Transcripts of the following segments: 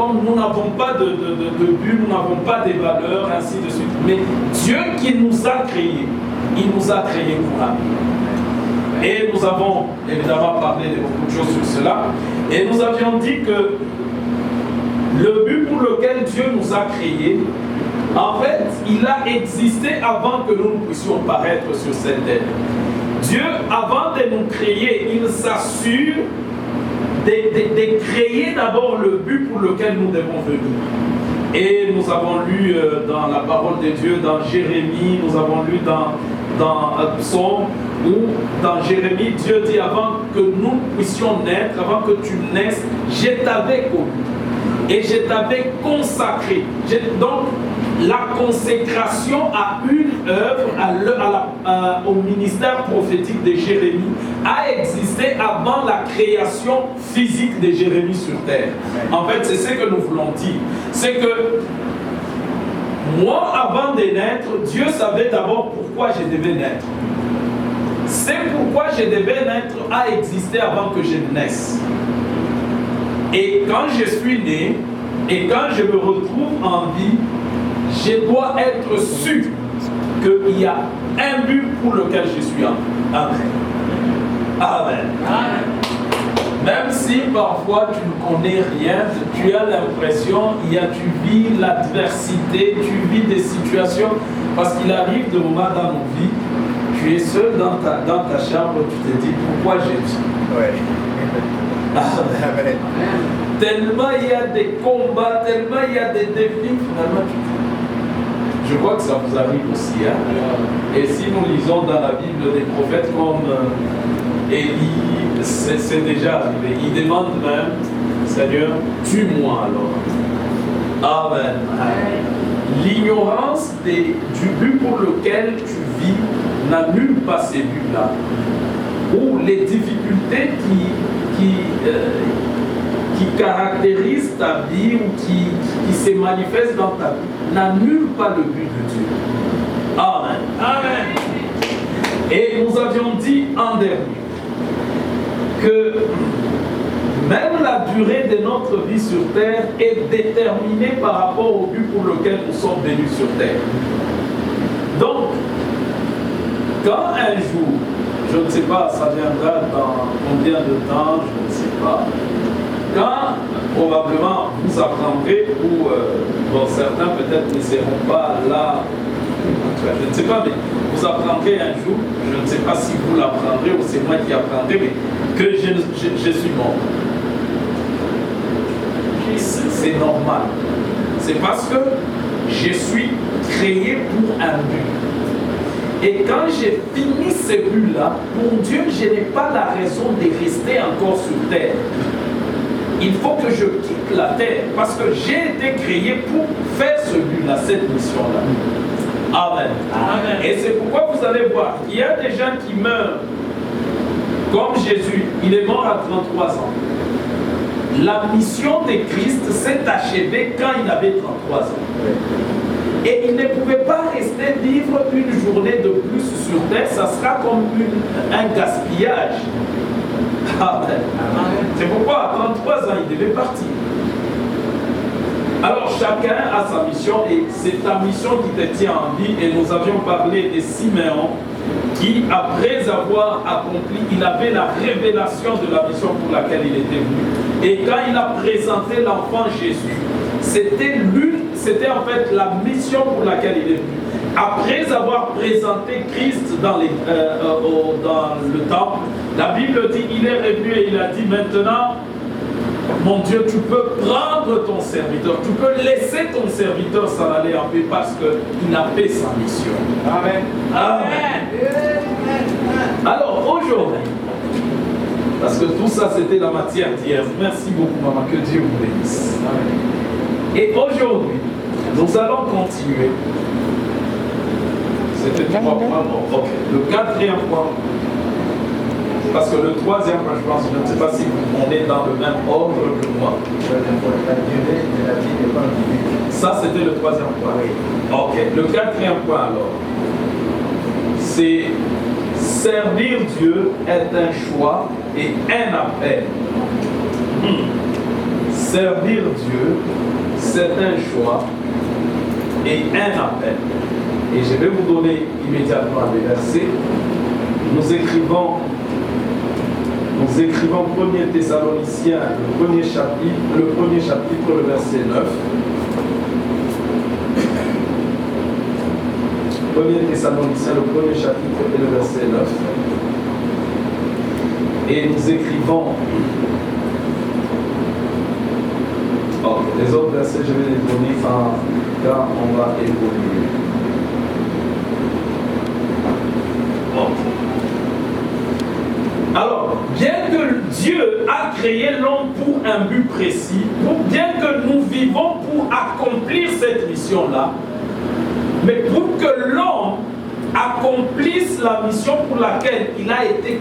comme nous n'avons pas de but, nous n'avons pas des valeurs, ainsi de suite. Mais Dieu qui nous a créés, il nous a créés pour la vie. Et nous avons évidemment parlé de beaucoup de choses sur cela. Et nous avions dit que le but pour lequel Dieu nous a créés, en fait, il a existé avant que nous puissions paraître sur cette terre. Dieu, avant de nous créer, il s'assure de créer d'abord le but pour lequel nous devons venir. Et nous avons lu dans la parole de Dieu, dans Jérémie, nous avons lu dans Psaume, où dans Jérémie, Dieu dit avant que nous puissions naître, avant que tu naisses, je t'avais connu et je t'avais consacré. Donc, la consécration à une œuvre, au ministère prophétique de Jérémie, a existé avant la création physique de Jérémie sur terre. En fait, c'est ce que nous voulons dire. C'est que moi, avant de naître, Dieu savait d'abord pourquoi je devais naître. C'est pourquoi je devais naître a existé avant que je naisse. Et quand je suis né, et quand je me retrouve en vie, je dois être sûr qu'il y a un but pour lequel je suis en vie. Amen. Amen. Amen. Même si parfois tu ne connais rien, tu as l'impression, tu vis l'adversité, tu vis des situations, parce qu'il arrive des moments dans nos vies, tu es seul dans ta chambre, tu te dis pourquoi j'ai dit. Ouais. Amen. Tellement il y a des combats, tellement il y a des défis, finalement tu dis. Je crois que ça vous arrive aussi. Hein? Et si nous lisons dans la Bible des prophètes comme Élie, c'est déjà arrivé. Il demande même, Seigneur, tue-moi alors. Amen. L'ignorance du but pour lequel tu vis n'annule pas ces buts-là. Ou les difficultés qui caractérisent ta vie ou qui se manifestent dans ta vie n'annule pas le but de Dieu. Amen. Amen. Et nous avions dit en dernier que même la durée de notre vie sur terre est déterminée par rapport au but pour lequel nous sommes venus sur terre. Donc, quand un jour, je ne sais pas, ça viendra dans combien de temps, je ne sais pas, quand probablement vous apprendrez, ou bon, certains peut-être ne seront pas là, je ne sais pas, mais vous apprendrez un jour, je ne sais pas si vous l'apprendrez ou c'est moi qui apprendrai, mais que je suis mort. C'est normal. C'est parce que je suis créé pour un but. Et quand j'ai fini ce but-là, pour Dieu, je n'ai pas la raison de rester encore sur terre. Il faut que je quitte la terre parce que j'ai été créé pour faire ce but-là, cette mission-là. Amen. Amen. Et c'est pourquoi vous allez voir, il y a des gens qui meurent comme Jésus. Il est mort à 33 ans. La mission de Christ s'est achevée quand il avait 33 ans. Et il ne pouvait pas rester vivre une journée de plus sur terre, ça sera comme un gaspillage. Amen. C'est pourquoi à 33 ans, il devait partir. Alors chacun a sa mission et c'est ta mission qui te tient en vie. Et nous avions parlé de Siméon qui, après avoir accompli, il avait la révélation de la mission pour laquelle il était venu. Et quand il a présenté l'enfant Jésus, c'était en fait la mission pour laquelle il est venu. Après avoir présenté Christ dans le temple, la Bible dit, il est revenu et il a dit, maintenant, mon Dieu, tu peux prendre ton serviteur, tu peux laisser ton serviteur s'en aller en paix parce qu'il a fait sa mission. Amen. Amen. Alors aujourd'hui, parce que tout ça c'était la matière d'hier, merci beaucoup maman, que Dieu vous bénisse. Amen. Et aujourd'hui, nous allons continuer. C'était 3 points, bon, ok. Le 4e point. Parce que le 3e, je pense, je ne sais pas si on est dans le même ordre que moi. Ça, c'était le 3e point. Ok. Le 4e point, alors, c'est servir Dieu est un choix et un appel. Servir Dieu, c'est un choix et un appel. Et je vais vous donner immédiatement les versets. Nous écrivons 1er Thessaloniciens, le premier chapitre, le verset 9. 1er Thessaloniciens, le premier chapitre et le verset 9. Et nous écrivons, les autres versets, je vais les donner quand on va évoluer. Alors, bien que Dieu a créé l'homme pour un but précis, bien que nous vivons pour accomplir cette mission-là, mais pour que l'homme accomplisse la mission pour laquelle il a été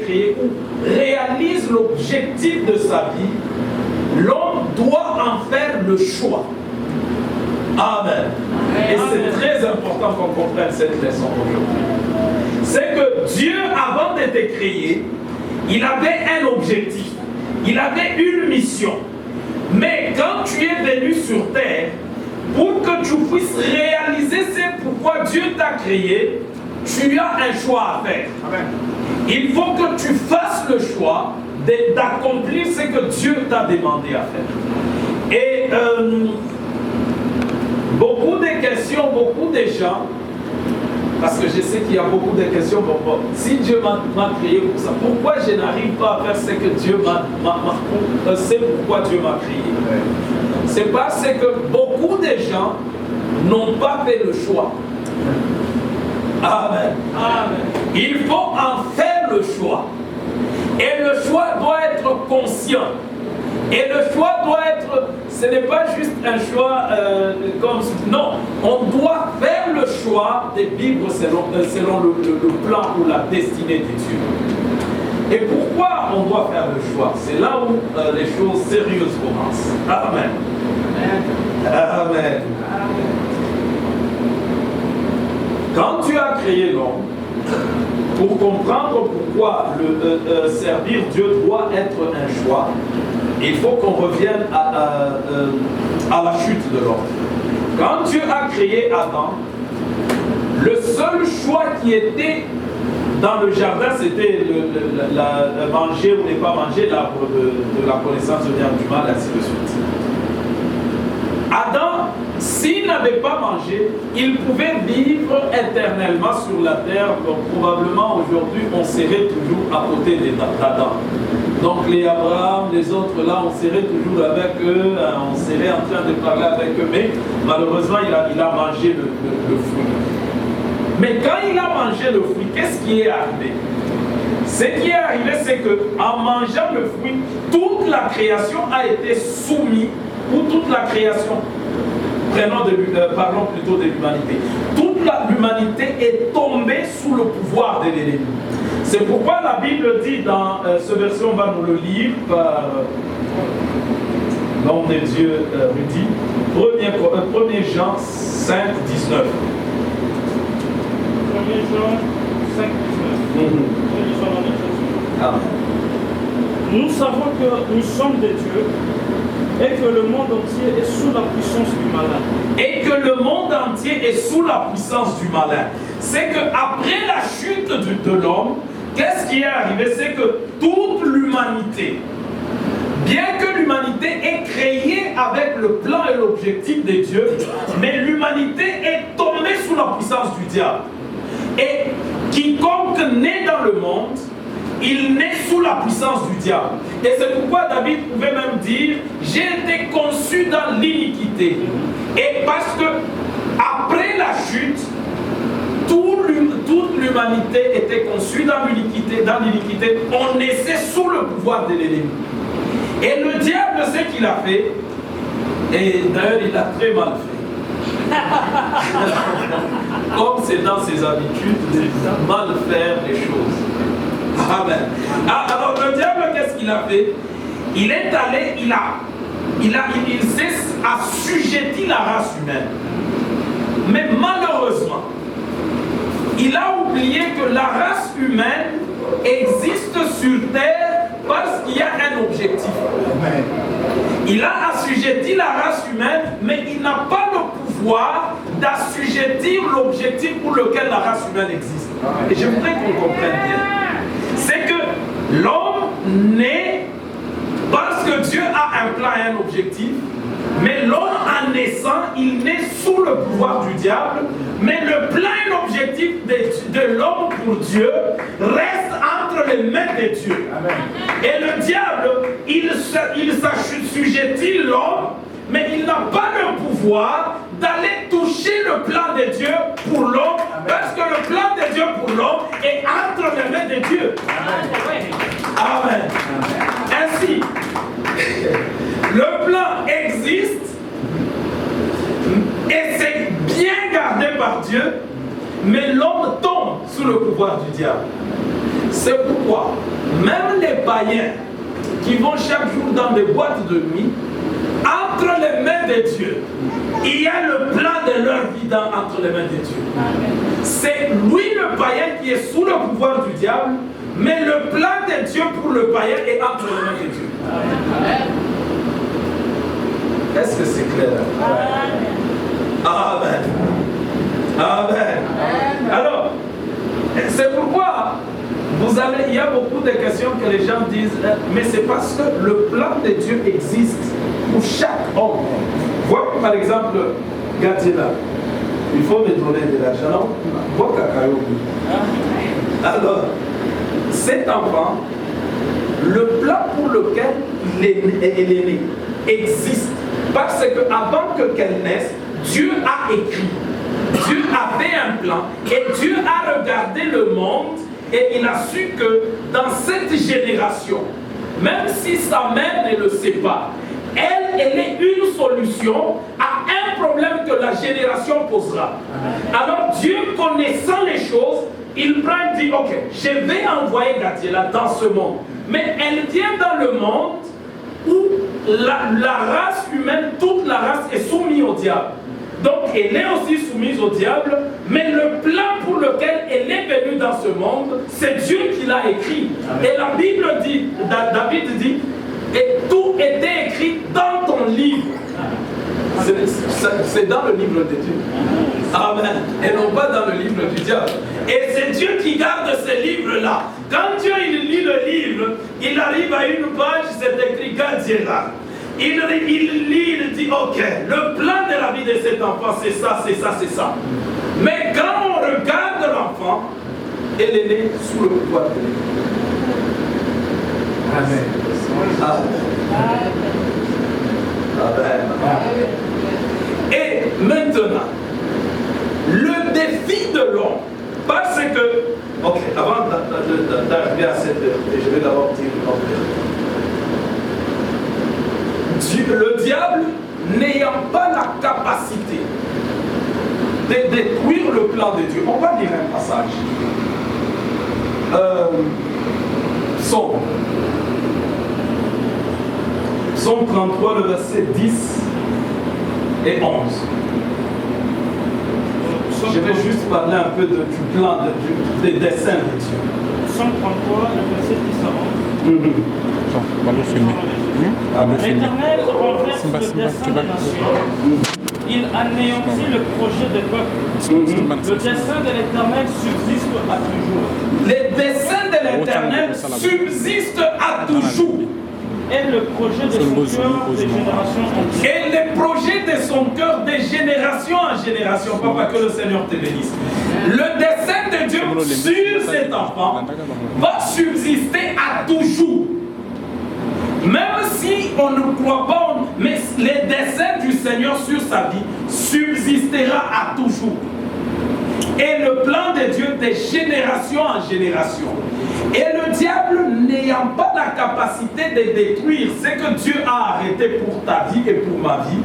créé ou réalise l'objectif de sa vie, l'homme doit en faire le choix. Amen. Et c'est très important qu'on comprenne cette leçon aujourd'hui. C'est que Dieu, avant d'être créé, il avait un objectif, il avait une mission. Mais quand tu es venu sur terre, pour que tu puisses réaliser ce pourquoi Dieu t'a créé, tu as un choix à faire. Amen. Il faut que tu fasses le choix d'accomplir ce que Dieu t'a demandé à faire. Et beaucoup de questions, beaucoup de gens, parce que je sais qu'il y a beaucoup de questions, si Dieu m'a créé pour ça, pourquoi je n'arrive pas à faire ce que Dieu c'est pourquoi Dieu m'a créé. C'est parce que beaucoup de gens n'ont pas fait le choix. Amen. Amen. Il faut en faire le choix. Et le choix doit être conscient. Et le choix doit être, ce n'est pas juste un choix comme... Non, on doit faire le choix de vivre selon le plan ou la destinée de Dieu. Et pourquoi on doit faire le choix? C'est là où les choses sérieuses commencent. Amen. Amen. Quand tu as créé l'homme, pour comprendre pourquoi servir Dieu doit être un choix, il faut qu'on revienne à la chute de l'homme. Quand Dieu a créé Adam, le seul choix qui était dans le jardin, c'était manger ou ne pas manger l'arbre de la connaissance du bien et du mal, ainsi de suite. Adam, s'il n'avait pas mangé, il pouvait vivre éternellement sur la terre. Donc probablement aujourd'hui, on serait toujours à côté d'Adam. Donc les Abraham, les autres là, on serait toujours avec eux, on serait en train de parler avec eux, mais malheureusement, il a mangé le fruit. Mais quand il a mangé le fruit, qu'est-ce qui est arrivé? Ce qui est arrivé, c'est qu'en mangeant le fruit, toute la création a été soumise, ou toute la création, parlons plutôt de l'humanité, toute l'humanité est tombée sous le pouvoir de l'ennemi. C'est pourquoi la Bible dit dans ce verset, on va nous le lire par l'homme de Dieu Rudy, 1er Jean 5, 19. 1er Jean 5, 19. Amen. Nous savons que nous sommes de Dieu et que le monde entier est sous la puissance du malin. Et que le monde entier est sous la puissance du malin. C'est qu'après la chute de l'homme, qu'est-ce qui est arrivé? C'est que toute l'humanité, bien que l'humanité est créée avec le plan et l'objectif de Dieu, mais l'humanité est tombée sous la puissance du diable. Et quiconque naît dans le monde, il naît sous la puissance du diable. Et c'est pourquoi David pouvait même dire, j'ai été conçu dans l'iniquité. Et parce que après la chute, toute l'humanité était conçue dans l'iniquité, on naissait sous le pouvoir de l'ennemi. Et le diable, ce qu'il a fait, et d'ailleurs il a très mal fait. Comme c'est dans ses habitudes de mal faire les choses. Amen. Alors le diable, qu'est-ce qu'il a fait? Il est allé, il s'est assujetti la race humaine. Mais malheureusement, il a oublié que la race humaine existe sur terre parce qu'il y a un objectif. Amen. Il a assujetti la race humaine, mais il n'a pas le pouvoir d'assujettir l'objectif pour lequel la race humaine existe. Et je voudrais qu'on comprenne bien. C'est que l'homme naît parce que Dieu a un plan et un objectif, mais l'homme en naissant, il naît sous le pouvoir du diable, mais le plan et l'objectif de l'homme pour Dieu reste entre les mains de Dieu. Amen. Et le diable, il s'assujettit l'homme, mais il n'a pas le pouvoir d'aller toucher le plan de Dieu pour l'homme, parce que le plan de Dieu pour l'homme est entre les mains de Dieu. Amen. Ainsi, le plan existe et c'est bien gardé par Dieu, mais l'homme tombe sous le pouvoir du diable. C'est pourquoi même les païens qui vont chaque jour dans des boîtes de nuit, entre les mains de Dieu, il y a le plan de leur vie entre les mains de Dieu. C'est lui le païen qui est sous le pouvoir du diable, mais le plan de Dieu pour le païen est entre les mains de Dieu. Est-ce que c'est clair? Amen. Amen. Alors, c'est pourquoi il y a beaucoup de questions que les gens disent, mais c'est parce que le plan de Dieu existe pour chaque homme. Vois par exemple, Gadiela, il faut me donner de l'argent, vois Kakayo. Alors, cet enfant, le plan pour lequel il est né existe. Parce qu'avant qu'elle naisse, Dieu a écrit, Dieu a fait un plan et Dieu a regardé le monde et il a su que dans cette génération, même si sa mère ne le sait pas, elle est une solution à un problème que la génération posera. Alors Dieu, connaissant les choses, il prend et dit, ok, je vais envoyer Gadiela dans ce monde. Mais elle vient dans le monde où la race humaine, toute la race est soumise au diable. Donc elle est aussi soumise au diable, mais le plan pour lequel elle est venue dans ce monde, c'est Dieu qui l'a écrit. Amen. Et la Bible dit, David dit, et tout était écrit dans ton livre. C'est dans le livre de Dieu. Amen. Et non pas dans le livre du diable. Et c'est Dieu qui garde ce livre-là. Quand Dieu il lit le livre, il arrive à une page, c'est écrit Gadiela. Il lit, il dit, ok, le plan de la vie de cet enfant, c'est ça, c'est ça, c'est ça. Mais quand on regarde l'enfant, elle est née sous le pouvoir de Dieu. Amen. Amen. Amen. Et maintenant, le défi de l'homme, parce que, ok, avant d'arriver à cette vérité, je vais d'abord dire une autre vérité. Le diable, n'ayant pas la capacité de détruire le plan de Dieu, on va lire un passage. Psaume 33, le verset 10 et 11. Je vais juste parler un peu du plan, des dessins de Dieu. Psaume 33, le verset 10 à 11. L'Éternel renverse le dessein des nations. Il anéantit le projet des peuples. Le dessein de l'Éternel subsiste à toujours. Les desseins de l'Éternel subsistent à toujours. Et le projet de son cœur de génération en génération. Et les projets de son cœur de génération en génération. Papa, que le Seigneur te bénisse. Le dessein de Dieu sur cet enfant va subsister à toujours. Même si on ne croit pas, mais les desseins du Seigneur sur sa vie subsistera à toujours. Et le plan de Dieu de génération en génération. Et le diable, n'ayant pas la capacité de détruire ce que Dieu a arrêté pour ta vie et pour ma vie,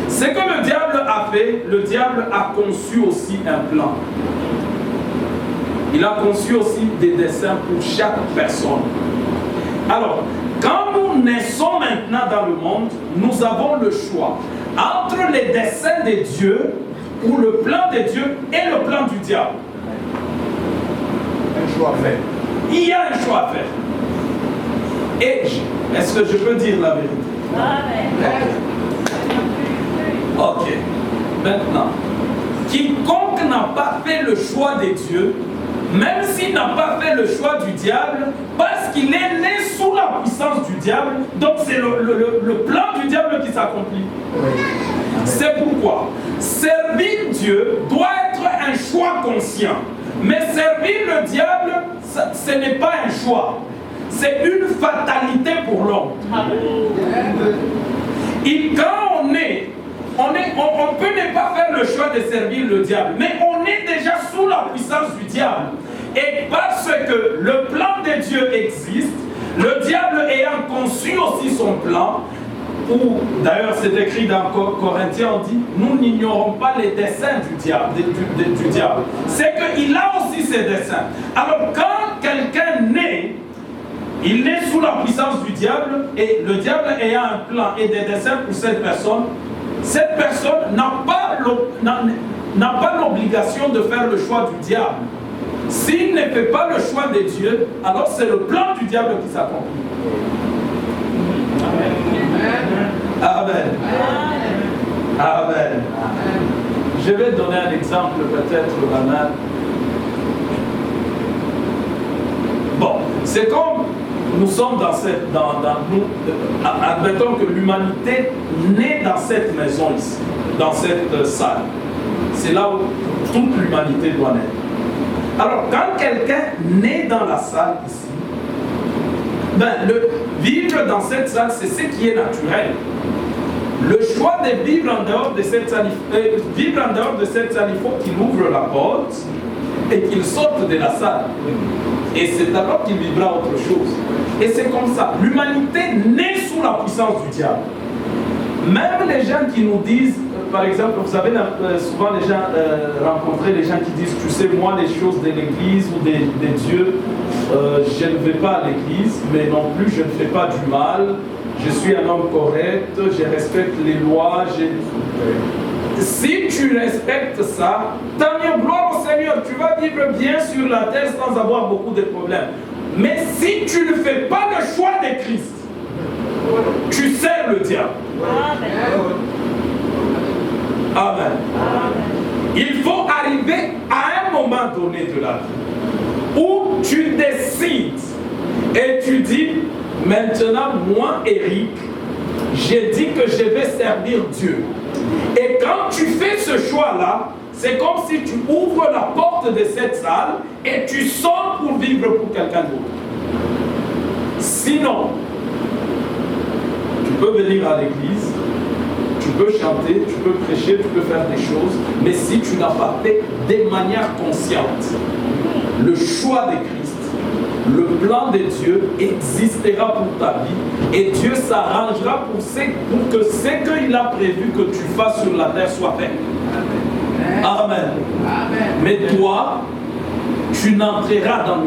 ce que le diable a fait, le diable a conçu aussi un plan. Il a conçu aussi des desseins pour chaque personne. Alors, quand nous naissons maintenant dans le monde, nous avons le choix entre les desseins de Dieu ou le plan de Dieu et le plan du diable. Un choix à faire. Il y a un choix à faire. Et est-ce que je peux dire la vérité? Ok. Maintenant, quiconque n'a pas fait le choix de Dieu, même s'il n'a pas fait le choix du diable, parce qu'il est né sous la puissance du diable, donc c'est le plan du diable qui s'accomplit. C'est pourquoi servir Dieu doit être un choix conscient. Mais servir le diable, ce n'est pas un choix. C'est une fatalité pour l'homme. Et quand on peut ne pas faire le choix de servir le diable, mais on est déjà sous la puissance du diable. Et parce que le plan de Dieu existe, le diable ayant conçu aussi son plan, ou d'ailleurs c'est écrit dans Corinthiens, on dit, nous n'ignorons pas les desseins du diable. C'est qu'il a aussi ses desseins. Alors quand quelqu'un naît, il naît sous la puissance du diable, et le diable ayant un plan et des desseins pour cette personne n'a pas l'obligation de faire le choix du diable. S'il ne fait pas le choix de Dieu, alors c'est le plan du diable qui s'accomplit. Amen. Amen. Je vais donner un exemple peut-être banal. Bon, c'est comme nous sommes admettons que l'humanité naît dans cette maison ici, dans cette salle. C'est là où toute l'humanité doit naître. Alors, quand quelqu'un naît dans la salle ici, vivre dans cette salle, c'est ce qui est naturel. Le choix de vivre en dehors de cette salle, il faut qu'il ouvre la porte et qu'il sorte de la salle. Et c'est alors qu'il vivra autre chose. Et c'est comme ça. L'humanité naît sous la puissance du diable. Même les gens qui nous disent, par exemple, vous savez, souvent les gens rencontrent les gens qui disent, tu sais, moi, les choses de l'église ou des dieux, je ne vais pas à l'église, mais non plus, je ne fais pas du mal. Je suis un homme correct, je respecte les lois. Si tu respectes ça, tant mieux, gloire au Seigneur, tu vas vivre bien sur la terre sans avoir beaucoup de problèmes. Mais si tu ne fais pas le choix de Christ, tu sers le diable. Amen. Il faut arriver à un moment donné de la vie où tu décides et tu dis, maintenant, moi, Eric, j'ai dit que je vais servir Dieu. Et quand tu fais ce choix-là, c'est comme si tu ouvres la porte de cette salle et tu sors pour vivre pour quelqu'un d'autre. Sinon, tu peux venir à l'église, tu peux chanter, tu peux prêcher, tu peux faire des choses, mais si tu n'as pas fait de manière consciente le choix de Christ, le plan de Dieu existera pour ta vie et Dieu s'arrangera pour que ce qu'il a prévu que tu fasses sur la terre soit fait. Amen. Amen. Mais toi, tu n'entreras dans le